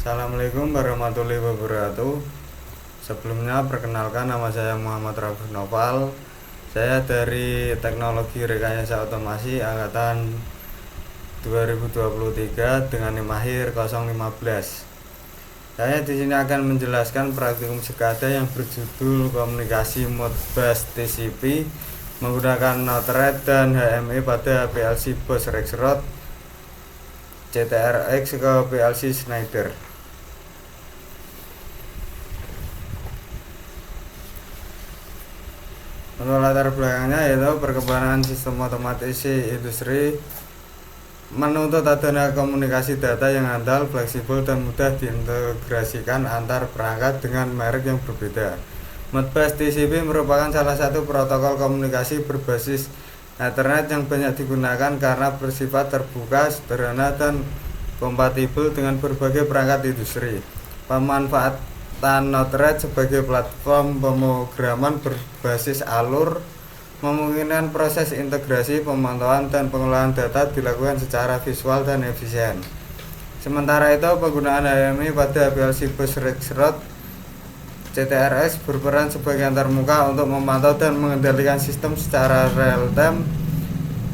Assalamualaikum warahmatullahi wabarakatuh. Sebelumnya perkenalkan, nama saya Muhammad Rafi Noval. Saya dari Teknologi Rekayasa Otomasi angkatan 2023 dengan NIM akhir 015. Saya di sini akan menjelaskan praktikum sekada yang berjudul Komunikasi Modbus TCP menggunakan Node-RED dan HMI pada PLC Bus Rexroth CTRX ke PLC Schneider. Untuk latar belakangnya yaitu perkembangan sistem otomatisasi industri menuntut adanya komunikasi data yang andal, fleksibel, dan mudah diintegrasikan antar perangkat dengan merek yang berbeda. Modbus TCP merupakan salah satu protokol komunikasi berbasis Ethernet yang banyak digunakan karena bersifat terbuka, sederhana, dan kompatibel dengan berbagai perangkat industri. Pemanfaatan Node-RED sebagai platform pemrograman berbasis alur memungkinkan proses integrasi, pemantauan, dan pengelolaan data dilakukan secara visual dan efisien. Sementara itu, penggunaan HMI pada PLC Bus Rexroth CTRX berperan sebagai antarmuka untuk memantau dan mengendalikan sistem secara real time.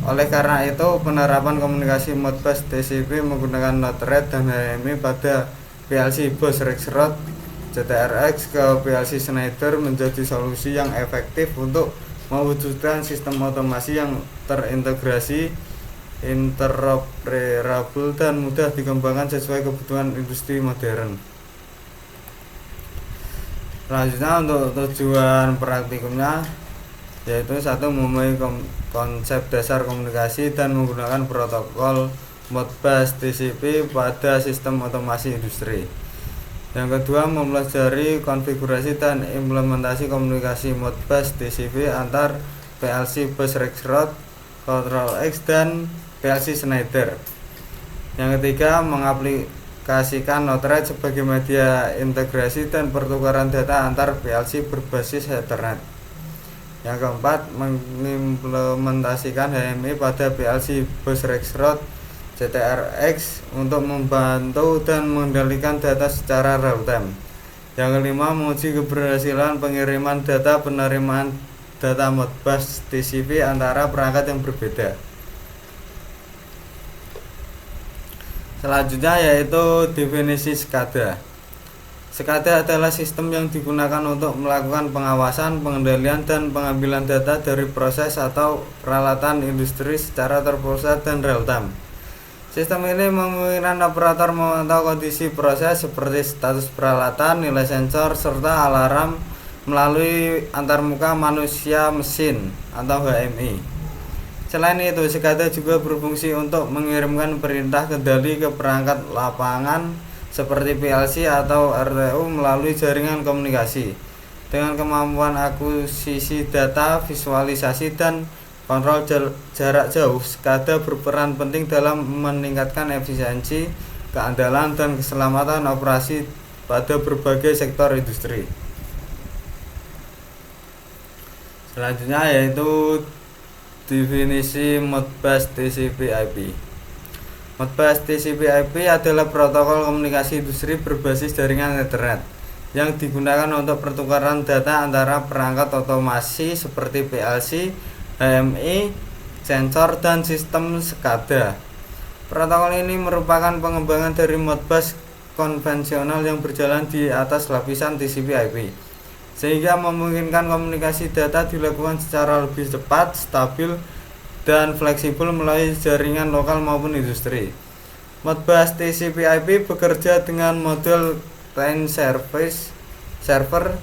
Oleh karena itu, penerapan komunikasi Modbus TCP menggunakan Node-RED dan HMI pada PLC Bus Rexroth CTRX ke PLC Schneider menjadi solusi yang efektif untuk mewujudkan sistem otomasi yang terintegrasi, interoperabel, dan mudah dikembangkan sesuai kebutuhan industri modern. Selanjutnya untuk tujuan praktikumnya yaitu satu, memahami konsep dasar komunikasi dan menggunakan protokol Modbus TCP pada sistem otomasi industri. Yang kedua, mempelajari konfigurasi dan implementasi komunikasi Modbus TCP antar PLC Bus Rexroth, Control X, dan PLC Schneider. Yang ketiga, mengaplikasikan Node-RED sebagai media integrasi dan pertukaran data antar PLC berbasis Ethernet. Yang keempat, mengimplementasikan HMI pada PLC Bus Rexroth CTRX untuk membantu dan mengendalikan data secara real time. Yang kelima, menguji keberhasilan pengiriman data penerimaan data Modbus TCP antara perangkat yang berbeda. Selanjutnya yaitu definisi SCADA. SCADA adalah sistem yang digunakan untuk melakukan pengawasan, pengendalian, dan pengambilan data dari proses atau peralatan industri secara terpusat dan real time. Sistem ini memungkinkan operator memantau kondisi proses seperti status peralatan, nilai sensor, serta alarm melalui antarmuka manusia-mesin atau HMI. Selain itu, SCADA juga berfungsi untuk mengirimkan perintah kendali ke perangkat lapangan seperti PLC atau RTU melalui jaringan komunikasi. Dengan kemampuan akuisisi data, visualisasi, dan kontrol jarak jauh, SCADA berperan penting dalam meningkatkan efisiensi, keandalan, dan keselamatan operasi pada berbagai sektor industri. Selanjutnya yaitu definisi Modbus TCP/IP. Modbus TCP/IP adalah protokol komunikasi industri berbasis jaringan Ethernet yang digunakan untuk pertukaran data antara perangkat otomasi seperti PLC, HMI, sensor, dan sistem SCADA. Protokol ini merupakan pengembangan dari Modbus konvensional yang berjalan di atas lapisan TCP/IP, sehingga memungkinkan komunikasi data dilakukan secara lebih cepat, stabil, dan fleksibel melalui jaringan lokal maupun industri. Modbus TCP/IP bekerja dengan model client server,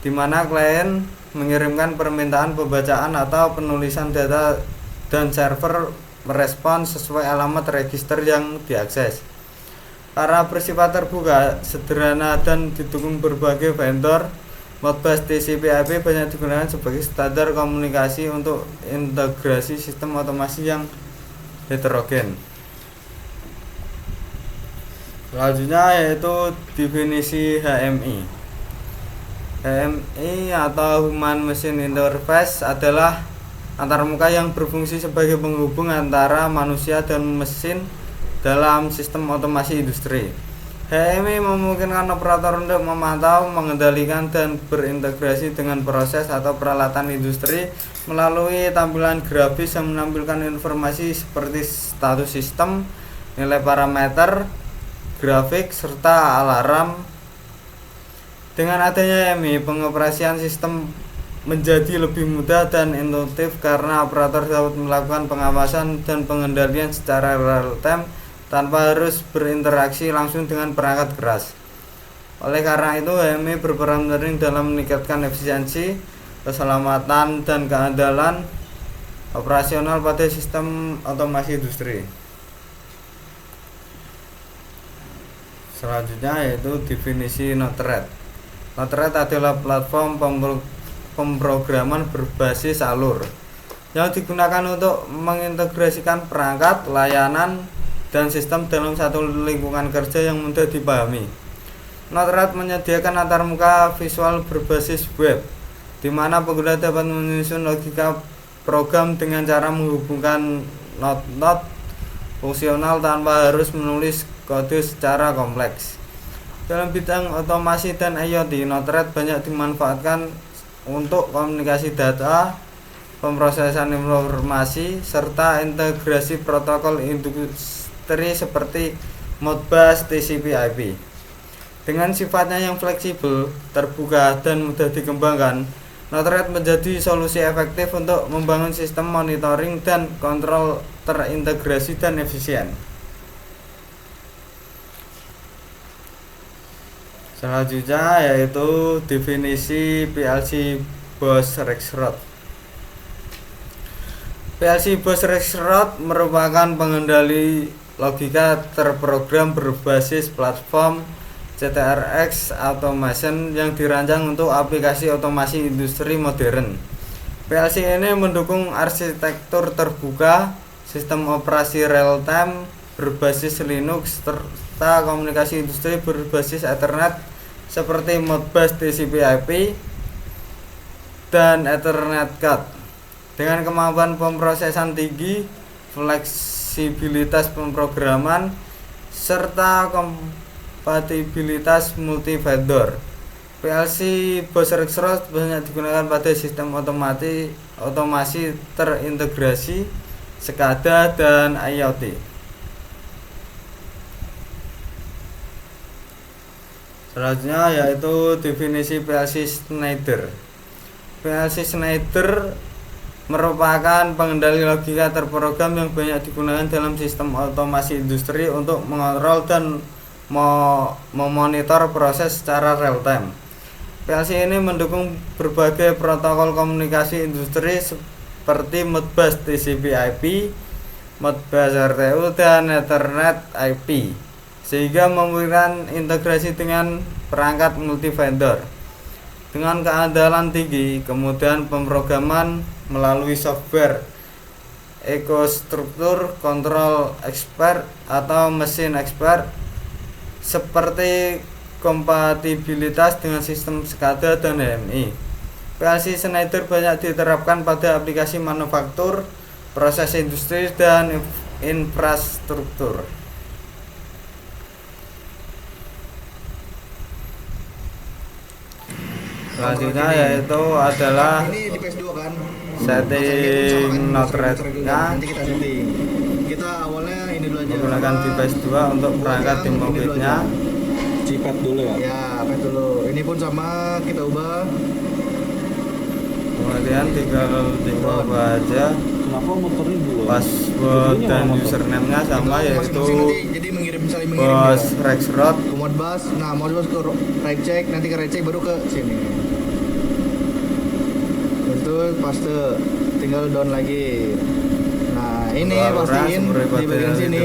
di mana klien mengirimkan permintaan pembacaan atau penulisan data dan server merespons sesuai alamat register yang diakses. Karena bersifat terbuka, sederhana, dan didukung berbagai vendor, Modbus TCP/IP banyak digunakan sebagai standar komunikasi untuk integrasi sistem otomasi yang heterogen. Selanjutnya yaitu definisi HMI. HMI atau Human Machine Interface adalah antarmuka yang berfungsi sebagai penghubung antara manusia dan mesin dalam sistem otomasi industri. HMI memungkinkan operator untuk memantau, mengendalikan, dan berintegrasi dengan proses atau peralatan industri melalui tampilan grafis yang menampilkan informasi seperti status sistem, nilai parameter, grafik, serta alarm. Dengan adanya HMI, pengoperasian sistem menjadi lebih mudah dan intuitif karena operator dapat melakukan pengawasan dan pengendalian secara real time tanpa harus berinteraksi langsung dengan perangkat keras. Oleh karena itu, HMI berperan penting dalam meningkatkan efisiensi, keselamatan, dan keandalan operasional pada sistem otomasi industri. Selanjutnya yaitu definisi Node-RED. Node-RED adalah platform pemrograman berbasis alur yang digunakan untuk mengintegrasikan perangkat, layanan, dan sistem dalam satu lingkungan kerja yang mudah dipahami. Node-RED menyediakan antarmuka visual berbasis web, di mana pengguna dapat menyusun logika program dengan cara menghubungkan node-node fungsional tanpa harus menulis kode secara kompleks. Dalam bidang otomasi dan IoT, Node-RED banyak dimanfaatkan untuk komunikasi data, pemrosesan informasi, serta integrasi protokol industri seperti Modbus TCP/IP. Dengan sifatnya yang fleksibel, terbuka, dan mudah dikembangkan, Node-RED menjadi solusi efektif untuk membangun sistem monitoring dan kontrol terintegrasi dan efisien. Selanjutnya yaitu definisi PLC Bose-Rexroth. PLC Bose-Rexroth merupakan pengendali logika terprogram berbasis platform CTRX Automation yang dirancang untuk aplikasi otomasi industri modern. PLC ini mendukung arsitektur terbuka, sistem operasi real time berbasis Linux, serta komunikasi industri berbasis Ethernet seperti Modbus TCP/IP dan Ethernet Cat. Dengan kemampuan pemrosesan tinggi, fleksibilitas pemrograman, serta kompatibilitas multi-vendor, PLC Bose-Rexroth banyak digunakan pada sistem otomasi terintegrasi, SCADA, dan IoT. Selanjutnya yaitu definisi PLC Schneider. PLC Schneider merupakan pengendali logika terprogram yang banyak digunakan dalam sistem otomasi industri untuk mengontrol dan memonitor proses secara real time. PLC ini mendukung berbagai protokol komunikasi industri seperti Modbus TCP/IP, Modbus RTU, dan Ethernet IP, sehingga memungkinkan integrasi dengan perangkat multi-vendor. Dengan keandalan tinggi, kemudahan pemrograman melalui software, ekostruktur, kontrol expert atau mesin expert, seperti kompatibilitas dengan sistem SCADA dan HMI. PLC Schneider banyak diterapkan pada aplikasi manufaktur, proses industri, dan infrastruktur. Selanjutnya yaitu adalah ini di PS2 kan. setting Node-RED-nya. Nanti kita setting. Kita awalnya ini dulu aja. Menggunakan device 2 untuk perangkat timokitnya. Cipet dulu ya? Ya, pet dulu. Ini pun sama kita ubah. Kemudian tinggal diubah aja. Kenapa motornya dua? Password dan username-nya sama, yaitu Jadi saling mengirim. Bose-Rexroth. Ke Modbus. Nah, Modbus ke right check, nanti ke right check baru ke sini. Itu paste, tinggal down lagi. Nah, ini pastiin di bagian sini.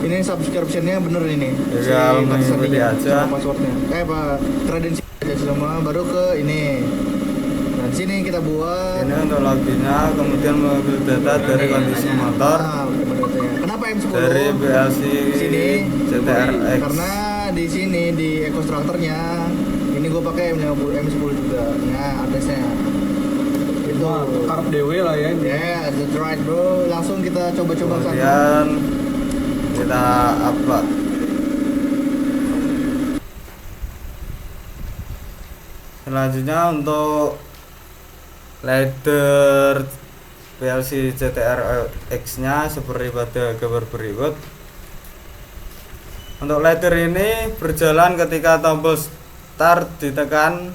Ini subscription-nya bener ini. Tinggal mengikuti aja. Passwordnya. Pak, kredensial aja semua, baru ke ini. Nah, di sini kita buat. Ini untuk loginnya, kemudian mengambil data dari kondisi motor, Kenapa M10? dari PLC Sini CTRX. karena di sini di ekostrukturnya ini gue pakai M50 M10 juga. Nah, address-nya itu Karep dewe lah ya. yeah, that's right bro. Langsung kita coba-coba Kemudian kita upload. Selanjutnya untuk ladder PLC CTRX nya seperti pada gambar berikut. Untuk ladder ini berjalan ketika tombol start ditekan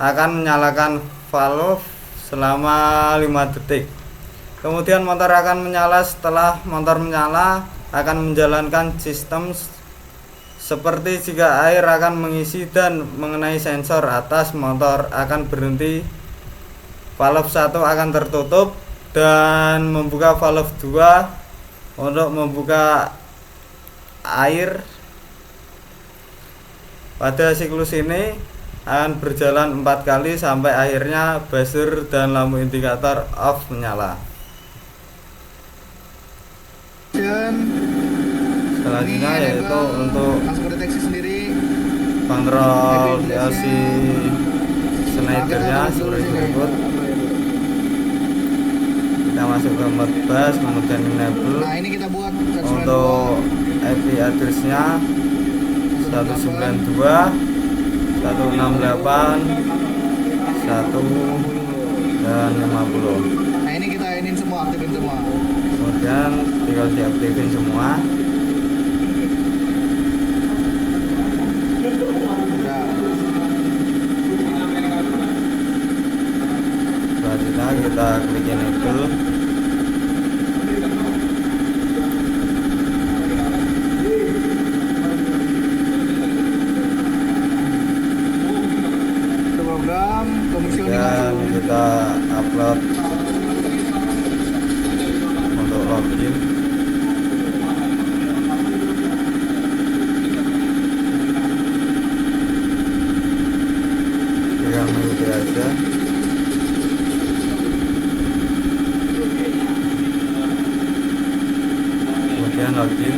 akan menyalakan valve selama 5 detik. Kemudian motor akan menyala. Setelah motor menyala akan menjalankan sistem seperti jika air akan mengisi dan mengenai sensor atas motor akan berhenti, valve 1 akan tertutup dan membuka valve 2 untuk membuka air. Pada siklus ini akan berjalan 4 kali sampai akhirnya buzzer dan lampu indikator off menyala. Selanjutnya yaitu untuk langsung deteksi sendiri kontrol PLC Schneidernya seperti berikut. Kita masuk ke Modbus, kemudian enable. Nah ini kita buat Untuk IP address-nya 192 168 1 dan 50. Nah ini kita ini semua aktifin semua. Kemudian tinggal diaktifin semua. Selanjutnya kita klik enable. Program komisioning Dan kita upload untuk login. Tinggal mengikuti aja. Kemudian login.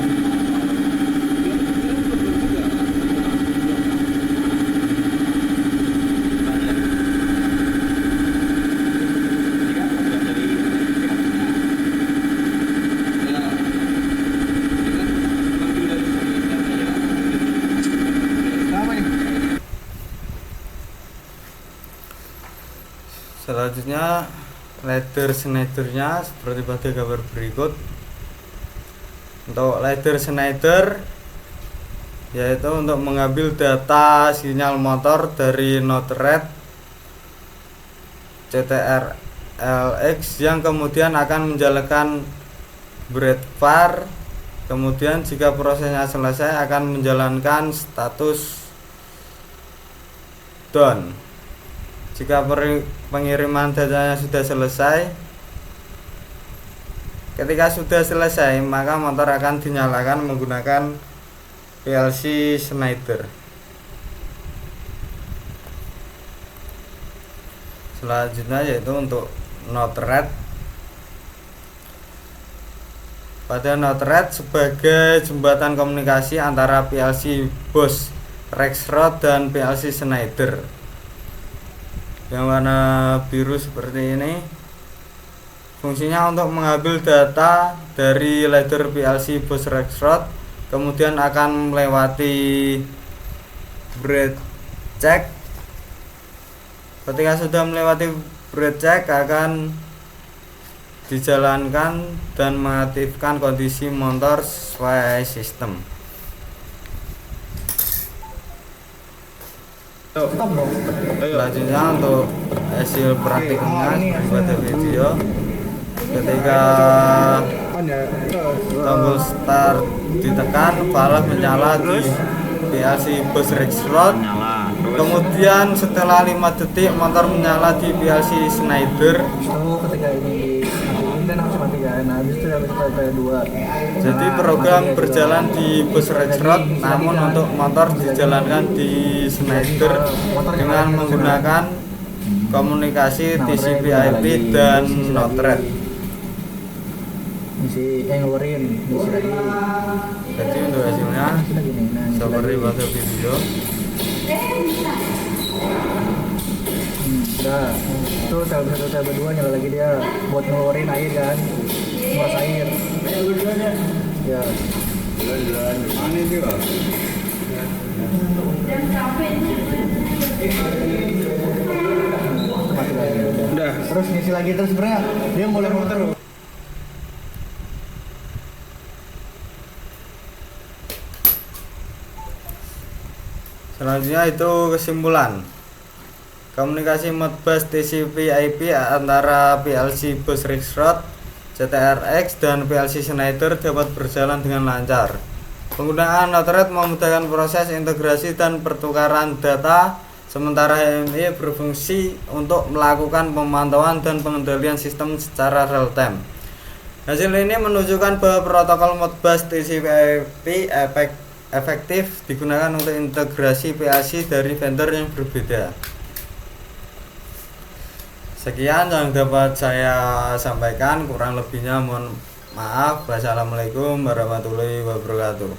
apa nih? Selanjutnya ladder Schneidernya seperti pada gambar berikut. Untuk ladder Schneider yaitu untuk mengambil data sinyal motor dari node red CTRLX yang kemudian akan menjalankan breadbar. Kemudian jika prosesnya selesai akan menjalankan status down. Jika pengiriman datanya sudah selesai, ketika sudah selesai maka motor akan dinyalakan menggunakan PLC Schneider. Selanjutnya yaitu untuk node red. Pada node red sebagai jembatan komunikasi antara PLC Bosch Rexroth dan PLC Schneider. Yang warna biru seperti ini fungsinya untuk mengambil data dari ladder PLC Bosch Rexroth, kemudian akan melewati bread check. Ketika sudah melewati bread check akan dijalankan dan mengaktifkan kondisi motor sesuai sistem. Selanjutnya untuk hasil praktiknya pada video, ketika tombol start ditekan valve menyala di PLC Bosch Rexroth. Kemudian setelah 5 detik motor menyala di PLC Schneider. Ketika ini dan harus matikan. Nah, habis itu habis dua. Jadi program berjalan di Bosch Rexroth, namun untuk motor dijalankan di Schneider dengan menggunakan komunikasi TCP/IP dan node red. Misi ngeluarin misi lagi. Jadi untuk hasilnya seperti pada video. Udah, itu sel 1 sel 2 nyala lagi dia buat ngeluarin air kan, nguras air. Ya. Jalan-jalan. Aneh juga. Mati lagi. Udah. Terus ngisi lagi terus sebenarnya dia mulai muter. Selanjutnya itu kesimpulan. Komunikasi Modbus TCP/IP antara PLC Bus Rixroth, CTRX dan PLC Schneider dapat berjalan dengan lancar. Penggunaan Node-RED memudahkan proses integrasi dan pertukaran data, sementara HMI berfungsi untuk melakukan pemantauan dan pengendalian sistem secara real time. Hasil ini menunjukkan bahwa protokol Modbus TCP/IP efektif digunakan untuk integrasi PLC dari vendor yang berbeda. Sekian yang dapat saya sampaikan, kurang lebihnya mohon maaf. Wassalamualaikum warahmatullahi wabarakatuh.